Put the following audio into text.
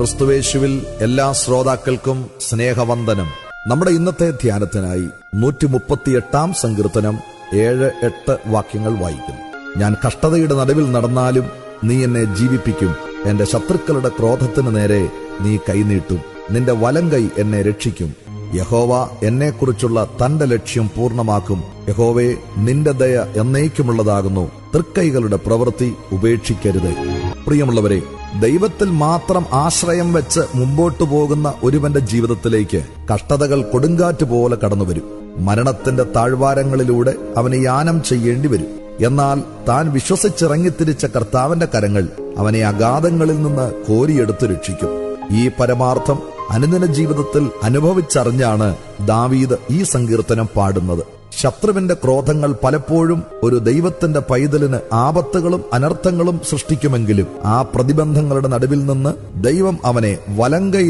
ക്രിസ്തുവേശുവിൽ എല്ലാ ശ്രോതാക്കൾക്കും സ്നേഹവന്ദനം. നമ്മുടെ ഇന്നത്തെ ധ്യാനത്തിനായി 138 സങ്കീർത്തനം 7-8 വാക്യങ്ങൾ വായിക്കുന്നു. ഞാൻ കഷ്ടതയുടെ നടുവിൽ നടന്നാലും നീ എന്നെ ജീവിപ്പിക്കും. എന്റെ ശത്രുക്കളുടെ ക്രോധത്തിന് നേരെ നീ കൈനീട്ടും. നിന്റെ വലങ്കൈ എന്നെ രക്ഷിക്കും. യഹോവ എന്നെക്കുറിച്ചുള്ള തന്റെ ലക്ഷ്യം പൂർണ്ണമാക്കും. യഹോവേ, നിന്റെ ദയ എന്നേക്കുമുള്ളതാകുന്നു. തൃക്കൈകളുടെ പ്രവൃത്തി ഉപേക്ഷിക്കരുത്. പ്രിയമുള്ളവരെ, ദൈവത്തിൽ മാത്രം ആശ്രയം വെച്ച് മുമ്പോട്ടു പോകുന്ന ഒരുവന്റെ ജീവിതത്തിലേക്ക് കഷ്ടതകൾ കൊടുങ്കാറ്റ് പോലെ കടന്നുവരും. മരണത്തിന്റെ താഴ്വാരങ്ങളിലൂടെ അവന് യാനം ചെയ്യേണ്ടി വരും. എന്നാൽ താൻ വിശ്വസിച്ചിറങ്ങിത്തിരിച്ച കർത്താവിന്റെ കരങ്ങൾ അവനെ അഗാധങ്ങളിൽ നിന്ന് കോരിയെടുത്ത് രക്ഷിക്കും. ഈ പരമാർത്ഥം അനുദിന ജീവിതത്തിൽ അനുഭവിച്ചറിഞ്ഞാണ് ദാവീദ് ഈ സങ്കീർത്തനം പാടുന്നത്. ശത്രുവിന്റെ ക്രോധങ്ങൾ പലപ്പോഴും ഒരു ദൈവത്തിന്റെ പൈതലിന് ആപത്തുകളും അനർത്ഥങ്ങളും സൃഷ്ടിക്കുമെങ്കിലും ആ പ്രതിബന്ധങ്ങളുടെ നടുവിൽ നിന്ന് ദൈവം അവനെ വലങ്കൈ